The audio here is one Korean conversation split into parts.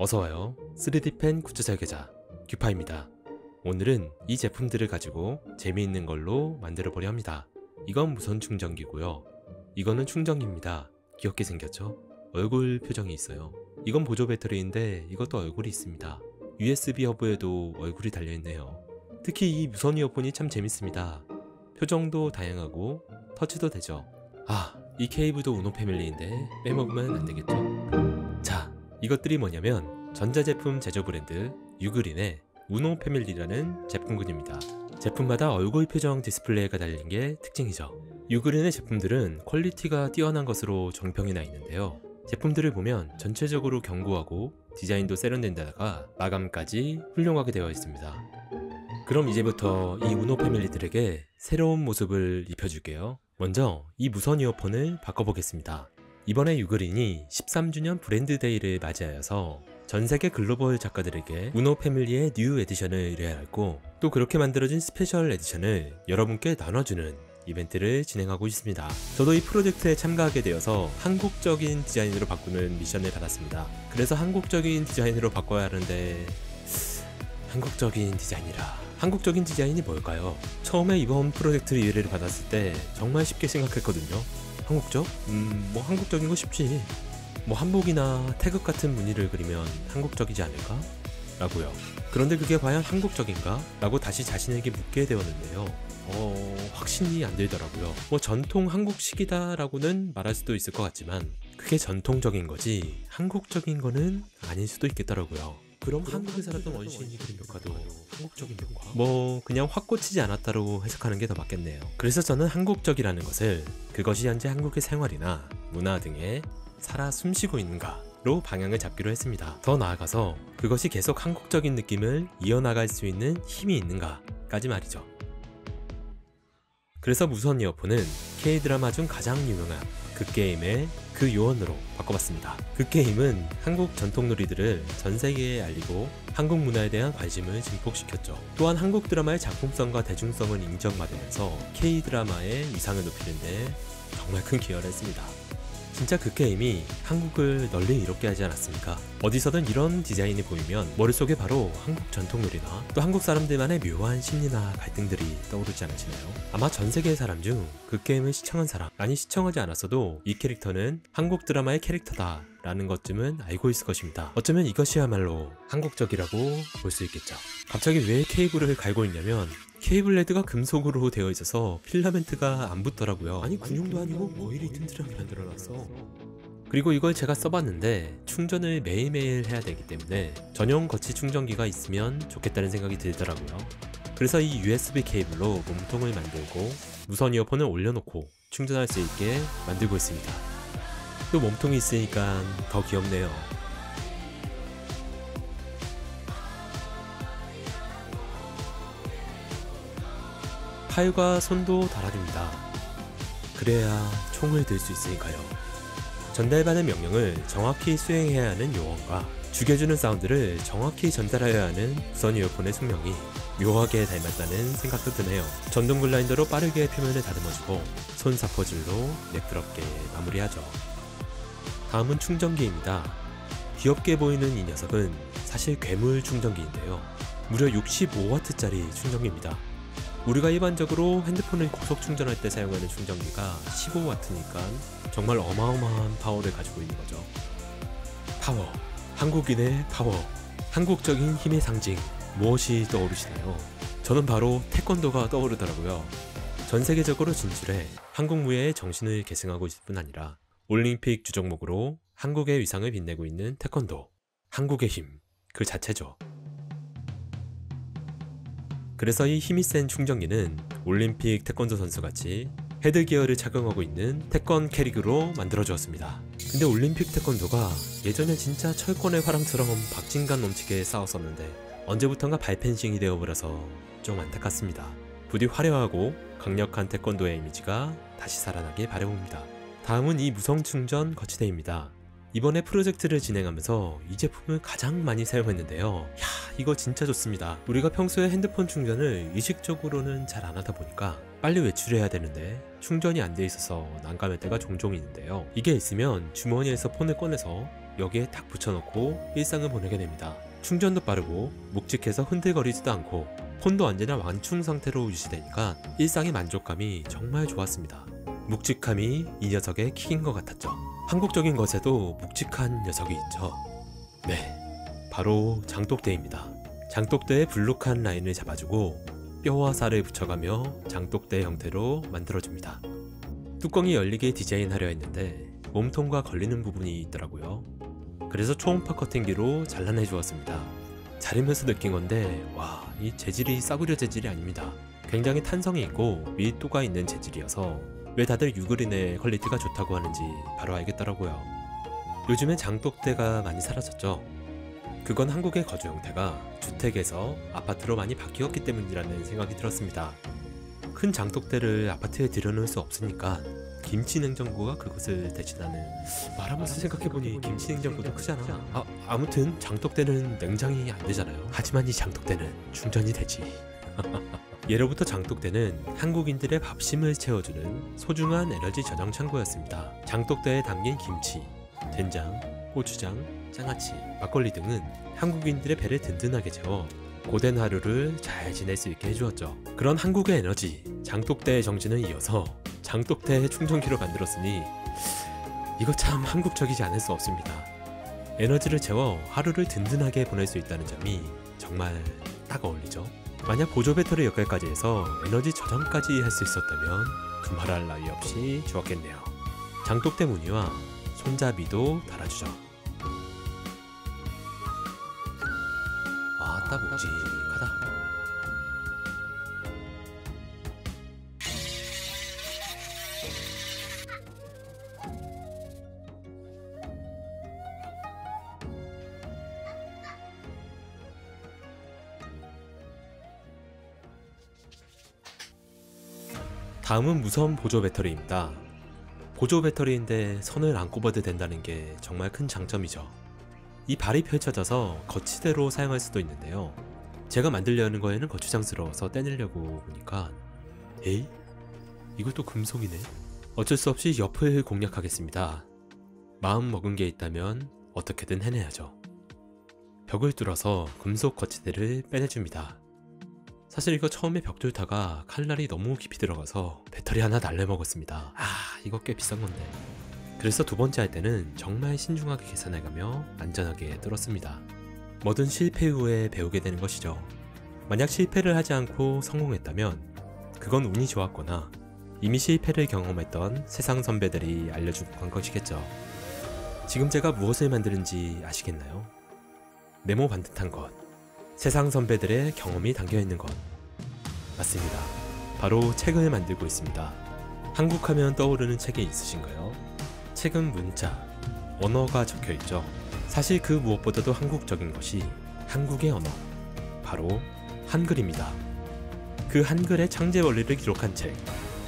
어서와요. 3D펜 굿즈 설계자 규파입니다. 오늘은 이 제품들을 가지고 재미있는 걸로 만들어 보려 합니다. 이건 무선 충전기고요. 이거는 충전기입니다. 귀엽게 생겼죠? 얼굴 표정이 있어요. 이건 보조 배터리인데 이것도 얼굴이 있습니다. USB 허브에도 얼굴이 달려있네요. 특히 이 무선 이어폰이 참 재밌습니다. 표정도 다양하고 터치도 되죠. 이 케이블도 우노 패밀리인데 빼먹으면 안되겠죠? 자, 이것들이 뭐냐면 전자제품 제조 브랜드 유그린의 우노 패밀리라는 제품군입니다. 제품마다 얼굴 표정 디스플레이가 달린 게 특징이죠. 유그린의 제품들은 퀄리티가 뛰어난 것으로 정평이 나 있는데요. 제품들을 보면 전체적으로 견고하고 디자인도 세련된 데다가 마감까지 훌륭하게 되어 있습니다. 그럼 이제부터 이 우노 패밀리들에게 새로운 모습을 입혀줄게요. 먼저 이 무선 이어폰을 바꿔보겠습니다. 이번에 유그린이 13주년 브랜드데이를 맞이하여서 전세계 글로벌 작가들에게 우노 패밀리의 뉴 에디션을 의뢰하였고, 또 그렇게 만들어진 스페셜 에디션을 여러분께 나눠주는 이벤트를 진행하고 있습니다. 저도 이 프로젝트에 참가하게 되어서 한국적인 디자인으로 바꾸는 미션을 받았습니다. 그래서 한국적인 디자인으로 바꿔야 하는데 한국적인 디자인이 뭘까요? 처음에 이번 프로젝트 의뢰를 받았을 때 정말 쉽게 생각했거든요. 한국적? 뭐 한국적인 거 쉽지. 뭐 한복이나 태극 같은 무늬를 그리면 한국적이지 않을까? 라고요. 그런데 그게 과연 한국적인가? 라고 다시 자신에게 묻게 되었는데요. 확신이 안 들더라고요. 뭐 전통 한국식이다 라고는 말할 수도 있을 것 같지만 그게 전통적인 거지 한국적인 거는 아닐 수도 있겠더라고요. 그럼 한국에 살았던 원시인이 그린 묘화도 한국적인 묘화? 뭐 그냥 확 꽂히지 않았다로 해석하는 게 더 맞겠네요. 그래서 저는 한국적이라는 것을 그것이 현재 한국의 생활이나 문화 등에 살아 숨쉬고 있는가로 방향을 잡기로 했습니다. 더 나아가서 그것이 계속 한국적인 느낌을 이어나갈 수 있는 힘이 있는가까지 말이죠. 그래서 무선 이어폰은 K드라마 중 가장 유명한 그 게임의 그 요원으로 바꿔봤습니다. 그 게임은 한국 전통놀이들을 전세계에 알리고 한국 문화에 대한 관심을 증폭시켰죠. 또한 한국 드라마의 작품성과 대중성을 인정받으면서 K드라마의 위상을 높이는데 정말 큰 기여를 했습니다. 진짜 그 게임이 한국을 널리 이롭게 하지 않았습니까? 어디서든 이런 디자인이 보이면 머릿속에 바로 한국 전통놀이나 또 한국 사람들만의 묘한 심리나 갈등들이 떠오르지 않으시나요? 아마 전 세계의 사람 중 그 게임을 시청한 사람, 아니 시청하지 않았어도 이 캐릭터는 한국 드라마의 캐릭터다 라는 것쯤은 알고 있을 것입니다. 어쩌면 이것이야말로 한국적이라고 볼 수 있겠죠. 갑자기 왜 케이블을 갈고 있냐면 케이블 레드가 금속으로 되어 있어서 필라멘트가 안 붙더라고요. 아니 군용도 아니고 뭐 이리 튼튼하게 만들어놨어. 그리고 이걸 제가 써봤는데 충전을 매일매일 해야 되기 때문에 전용 거치 충전기가 있으면 좋겠다는 생각이 들더라고요. 그래서 이 USB 케이블로 몸통을 만들고 무선 이어폰을 올려놓고 충전할 수 있게 만들고 있습니다. 또 몸통이 있으니까 더 귀엽네요. 팔과 손도 달아줍니다. 그래야 총을 들 수 있으니까요. 전달받은 명령을 정확히 수행해야 하는 요원과 죽여주는 사운드를 정확히 전달해야 하는 무선 이어폰의 숙명이 묘하게 닮았다는 생각도 드네요. 전동 글라인더로 빠르게 표면을 다듬어주고 손 사포질로 매끄럽게 마무리하죠. 다음은 충전기입니다. 귀엽게 보이는 이 녀석은 사실 괴물 충전기인데요. 무려 65W짜리 충전기입니다. 우리가 일반적으로 핸드폰을 고속 충전할 때 사용하는 충전기가 15W니까 정말 어마어마한 파워를 가지고 있는 거죠. 파워, 한국인의 파워, 한국적인 힘의 상징, 무엇이 떠오르시나요? 저는 바로 태권도가 떠오르더라고요. 전 세계적으로 진출해 한국 무예의 정신을 계승하고 있을 뿐 아니라 올림픽 주종목으로 한국의 위상을 빛내고 있는 태권도, 한국의 힘 그 자체죠. 그래서 이 힘이 센 충전기는 올림픽 태권도 선수같이 헤드기어를 착용하고 있는 태권 캐릭으로 만들어주었습니다. 근데 올림픽 태권도가 예전에 진짜 철권의 화랑처럼 박진감 넘치게 싸웠었는데 언제부턴가 발펜싱이 되어버려서 좀 안타깝습니다. 부디 화려하고 강력한 태권도의 이미지가 다시 살아나길 바라봅니다. 다음은 이 무선 충전 거치대입니다. 이번에 프로젝트를 진행하면서 이 제품을 가장 많이 사용했는데요. 이거 진짜 좋습니다. 우리가 평소에 핸드폰 충전을 의식적으로는 잘 안 하다 보니까 빨리 외출해야 되는데 충전이 안 돼 있어서 난감할 때가 종종 있는데요. 이게 있으면 주머니에서 폰을 꺼내서 여기에 탁 붙여놓고 일상을 보내게 됩니다. 충전도 빠르고 묵직해서 흔들거리지도 않고 폰도 언제나 완충 상태로 유지되니까 일상의 만족감이 정말 좋았습니다. 묵직함이 이 녀석의 킥인 것 같았죠. 한국적인 것에도 묵직한 녀석이 있죠. 네, 바로 장독대입니다. 장독대의 불룩한 라인을 잡아주고 뼈와 살을 붙여가며 장독대 형태로 만들어줍니다. 뚜껑이 열리게 디자인하려 했는데 몸통과 걸리는 부분이 있더라고요. 그래서 초음파 커팅기로 잘라내 주었습니다. 자르면서 느낀 건데 와, 이 재질이 싸구려 재질이 아닙니다. 굉장히 탄성이 있고 밀도가 있는 재질이어서 왜 다들 유그린의 퀄리티가 좋다고 하는지 바로 알겠더라고요. 요즘엔 장독대가 많이 사라졌죠. 그건 한국의 거주 형태가 주택에서 아파트로 많이 바뀌었기 때문이라는 생각이 들었습니다. 큰 장독대를 아파트에 들여놓을 수 없으니까 김치 냉장고가 그것을 대신하는. 말하면서 생각해보니 김치 냉장고도 크잖아. 아무튼 장독대는 냉장이 안 되잖아요. 하지만 이 장독대는 충전이 되지. 예로부터 장독대는 한국인들의 밥심을 채워주는 소중한 에너지 저장 창고였습니다. 장독대에 담긴 김치, 된장, 고추장, 장아찌, 막걸리 등은 한국인들의 배를 든든하게 채워 고된 하루를 잘 지낼 수 있게 해주었죠. 그런 한국의 에너지, 장독대의 정신을 이어서 장독대의 충전기로 만들었으니 이거 참 한국적이지 않을 수 없습니다. 에너지를 채워 하루를 든든하게 보낼 수 있다는 점이 정말 딱 어울리죠. 만약 보조 배터리 역할까지 해서 에너지 저장까지 할 수 있었다면 두말할 나위 없이 좋았겠네요. 장독대 무늬와 손잡이도 달아주죠. 아따 묵직하다. 다음은 무선 보조 배터리입니다. 보조 배터리인데 선을 안 꼽아도 된다는 게 정말 큰 장점이죠. 이 발이 펼쳐져서 거치대로 사용할 수도 있는데요. 제가 만들려는 거에는 거추장스러워서 떼내려고 보니까 에이? 이것도 금속이네? 어쩔 수 없이 옆을 공략하겠습니다. 마음 먹은 게 있다면 어떻게든 해내야죠. 벽을 뚫어서 금속 거치대를 빼내줍니다. 사실 이거 처음에 벽 뚫다가 칼날이 너무 깊이 들어가서 배터리 하나 날려먹었습니다. 이거 꽤 비싼 건데. 그래서 두 번째 할 때는 정말 신중하게 계산해가며 안전하게 뚫었습니다. 뭐든 실패 후에 배우게 되는 것이죠. 만약 실패를 하지 않고 성공했다면 그건 운이 좋았거나 이미 실패를 경험했던 세상 선배들이 알려주고 간 것이겠죠. 지금 제가 무엇을 만드는지 아시겠나요? 네모 반듯한 것, 세상 선배들의 경험이 담겨있는 것. 맞습니다. 바로 책을 만들고 있습니다. 한국하면 떠오르는 책이 있으신가요? 책은 문자, 언어가 적혀있죠. 사실 그 무엇보다도 한국적인 것이 한국의 언어, 바로 한글입니다. 그 한글의 창제 원리를 기록한 책,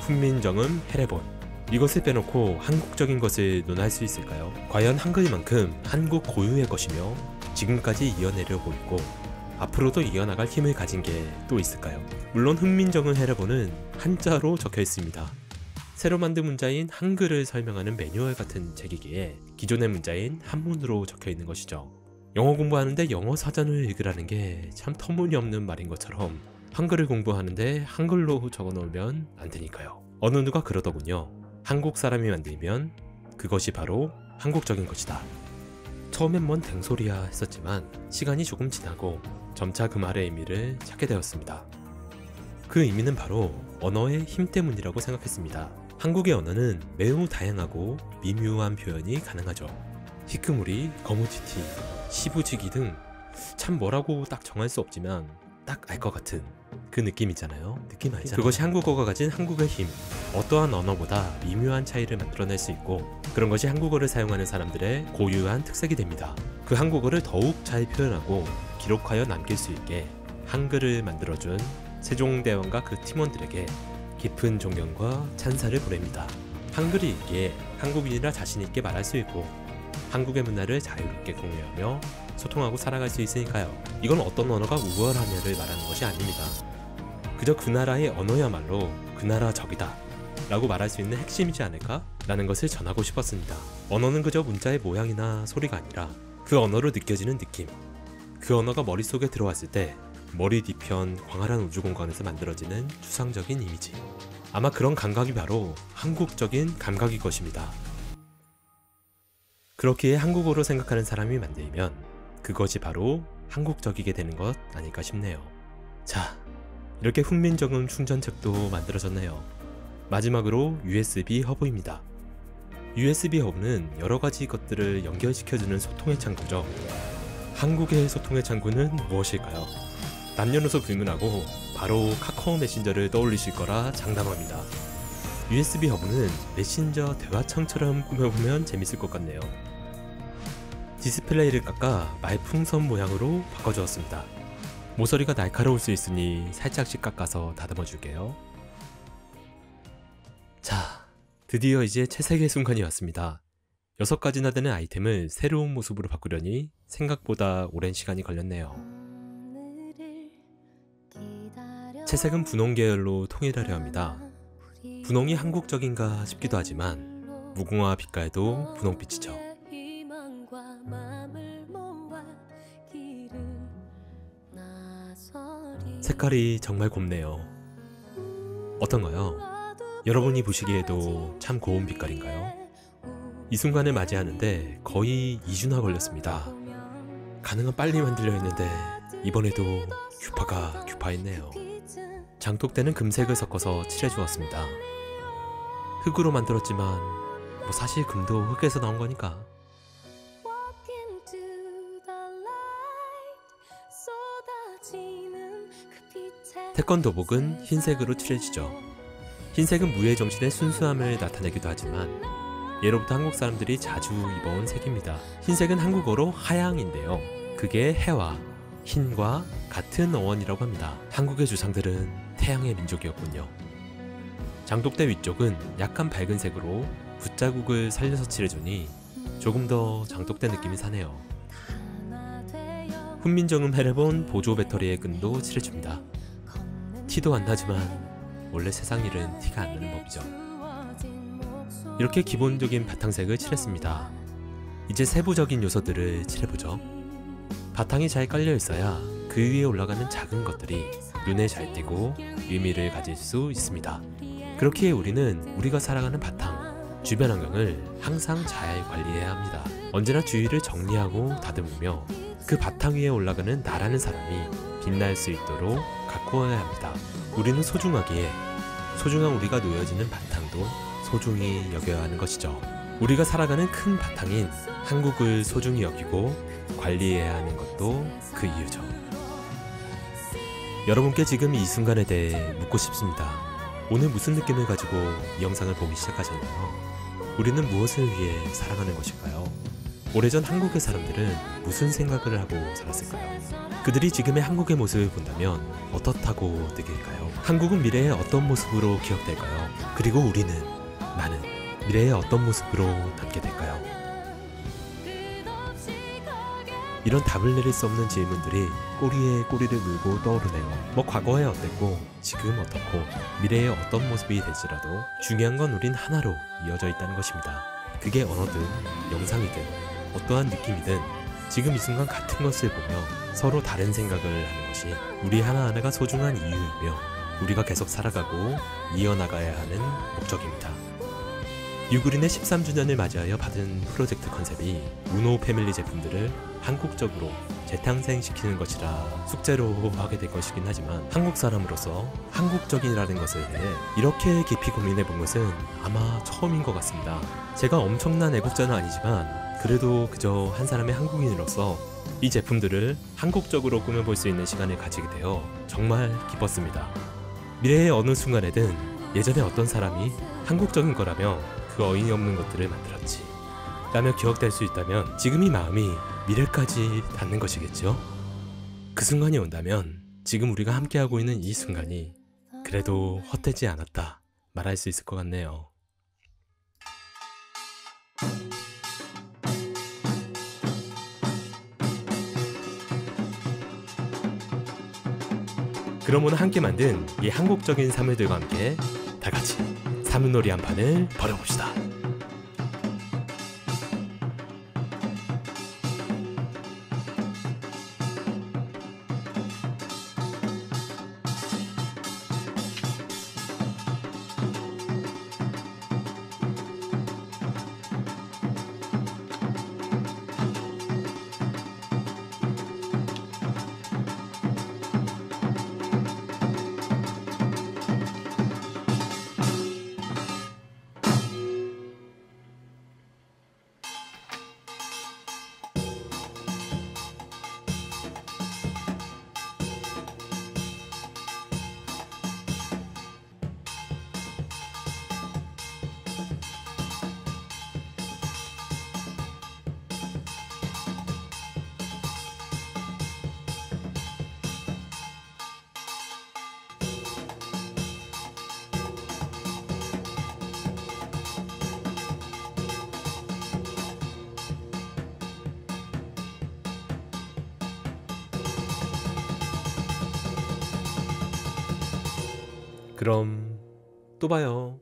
훈민정음 해례본. 이것을 빼놓고 한국적인 것을 논할 수 있을까요? 과연 한글만큼 한국 고유의 것이며 지금까지 이어내려고 있고 앞으로도 이어나갈 힘을 가진 게 또 있을까요? 물론 훈민정음 해례본은 한자로 적혀 있습니다. 새로 만든 문자인 한글을 설명하는 매뉴얼 같은 책이기에 기존의 문자인 한문으로 적혀 있는 것이죠. 영어 공부하는데 영어 사전을 읽으라는 게 참 터무니없는 말인 것처럼 한글을 공부하는데 한글로 적어 놓으면 안 되니까요. 어느 누가 그러더군요. 한국 사람이 만들면 그것이 바로 한국적인 것이다. 처음엔 뭔 댕소리야 했었지만 시간이 조금 지나고 점차 그 말의 의미를 찾게 되었습니다. 그 의미는 바로 언어의 힘 때문이라고 생각했습니다. 한국의 언어는 매우 다양하고 미묘한 표현이 가능하죠. 히크무리, 거무튀튀, 시부지기 등 참 뭐라고 딱 정할 수 없지만 딱 알 것 같은 그 느낌 있잖아요. 느낌 알잖아요. 그것이 한국어가 가진 한국의 힘. 어떠한 언어보다 미묘한 차이를 만들어낼 수 있고 그런 것이 한국어를 사용하는 사람들의 고유한 특색이 됩니다. 그 한국어를 더욱 잘 표현하고 기록하여 남길 수 있게 한글을 만들어준 세종대왕과 그 팀원들에게 깊은 존경과 찬사를 보냅니다. 한글이 있기에 한국인이라 자신있게 말할 수 있고 한국의 문화를 자유롭게 공유하며 소통하고 살아갈 수 있으니까요. 이건 어떤 언어가 우월하냐를 말하는 것이 아닙니다. 그저 그 나라의 언어야말로 그 나라 적이다. 라고 말할 수 있는 핵심이지 않을까? 라는 것을 전하고 싶었습니다. 언어는 그저 문자의 모양이나 소리가 아니라 그 언어로 느껴지는 느낌, 그 언어가 머릿속에 들어왔을 때 머리 뒤편 광활한 우주공간에서 만들어지는 추상적인 이미지, 아마 그런 감각이 바로 한국적인 감각일 것입니다. 그렇기에 한국어로 생각하는 사람이 만들면 그것이 바로 한국적이게 되는 것 아닐까 싶네요. 자, 이렇게 훈민정음 충전책도 만들어졌네요. 마지막으로 USB 허브입니다. USB 허브는 여러가지 것들을 연결시켜주는 소통의 창구죠. 한국의 소통의 창구는 무엇일까요? 남녀노소 불문하고 바로 카카오 메신저를 떠올리실 거라 장담합니다. USB 허브는 메신저 대화창처럼 꾸며보면 재밌을 것 같네요. 디스플레이를 깎아 말풍선 모양으로 바꿔주었습니다. 모서리가 날카로울 수 있으니 살짝씩 깎아서 다듬어 줄게요. 자, 드디어 이제 채색의 순간이 왔습니다. 6가지나 되는 아이템을 새로운 모습으로 바꾸려니 생각보다 오랜 시간이 걸렸네요. 채색은 분홍 계열로 통일하려 합니다. 분홍이 한국적인가 싶기도 하지만 무궁화 빛깔도 분홍빛이죠. 색깔이 정말 곱네요. 어떤가요? 여러분이 보시기에도 참 고운 빛깔인가요? 이 순간을 맞이하는데 거의 2주나 걸렸습니다. 가능한 빨리 만들려 했는데 이번에도 규파가 규파했네요. 장독대는 금색을 섞어서 칠해주었습니다. 흙으로 만들었지만 뭐 사실 금도 흙에서 나온 거니까. 태권도복은 흰색으로 칠해지죠. 흰색은 무의 정신의 순수함을 나타내기도 하지만 예로부터 한국 사람들이 자주 입어온 색입니다. 흰색은 한국어로 하양인데요. 그게 해와 흰과 같은 어원이라고 합니다. 한국의 조상들은 태양의 민족이었군요. 장독대 위쪽은 약간 밝은 색으로 붓자국을 살려서 칠해주니 조금 더 장독대 느낌이 사네요. 훈민정음 해례본 보조 배터리의 끈도 칠해줍니다. 티도 안 나지만 원래 세상 일은 티가 안 나는 법이죠. 이렇게 기본적인 바탕색을 칠했습니다. 이제 세부적인 요소들을 칠해보죠. 바탕이 잘 깔려 있어야 그 위에 올라가는 작은 것들이 눈에 잘 띄고 의미를 가질 수 있습니다. 그렇기에 우리는 우리가 살아가는 바탕, 주변 환경을 항상 잘 관리해야 합니다. 언제나 주위를 정리하고 다듬으며 그 바탕 위에 올라가는 나라는 사람이 빛날 수 있도록 가꾸어야 합니다. 우리는 소중하기에 소중한 우리가 놓여지는 바탕도 소중히 여겨야 하는 것이죠. 우리가 살아가는 큰 바탕인 한국을 소중히 여기고 관리해야 하는 것도 그 이유죠. 여러분께 지금 이 순간에 대해 묻고 싶습니다. 오늘 무슨 느낌을 가지고 이 영상을 보기 시작하셨나요? 우리는 무엇을 위해 살아가는 것일까요? 오래전 한국의 사람들은 무슨 생각을 하고 살았을까요? 그들이 지금의 한국의 모습을 본다면 어떻다고 느낄까요? 한국은 미래의 어떤 모습으로 기억될까요? 그리고 우리는, 나는 미래의 어떤 모습으로 남게 될까요? 이런 답을 내릴 수 없는 질문들이 꼬리에 꼬리를 물고 떠오르네요. 뭐 과거에 어땠고 지금 어떻고 미래의 어떤 모습이 될지라도 중요한 건 우린 하나로 이어져 있다는 것입니다. 그게 언어든 영상이든 어떠한 느낌이든 지금 이 순간 같은 것을 보며 서로 다른 생각을 하는 것이 우리 하나하나가 소중한 이유이며 우리가 계속 살아가고 이어나가야 하는 목적입니다. 유그린의 13주년을 맞이하여 받은 프로젝트 컨셉이 우노 패밀리 제품들을 한국적으로 재탄생시키는 것이라 숙제로 하게 될 것이긴 하지만 한국 사람으로서 한국적이라는 것에 대해 이렇게 깊이 고민해 본 것은 아마 처음인 것 같습니다. 제가 엄청난 애국자는 아니지만 그래도 그저 한 사람의 한국인으로서 이 제품들을 한국적으로 꾸며볼 수 있는 시간을 가지게 되어 정말 기뻤습니다. 미래의 어느 순간에든 예전에 어떤 사람이 한국적인 거라며 그 어인이 없는 것들을 만들었지 라며 기억될 수 있다면 지금 이 마음이 미래까지 닿는 것이겠죠? 그 순간이 온다면 지금 우리가 함께하고 있는 이 순간이 그래도 헛되지 않았다 말할 수 있을 것 같네요. 그럼 오늘 함께 만든 이 한국적인 사물들과 함께 다같이 사물놀이 한 판을 벌여봅시다. 그럼 또 봐요.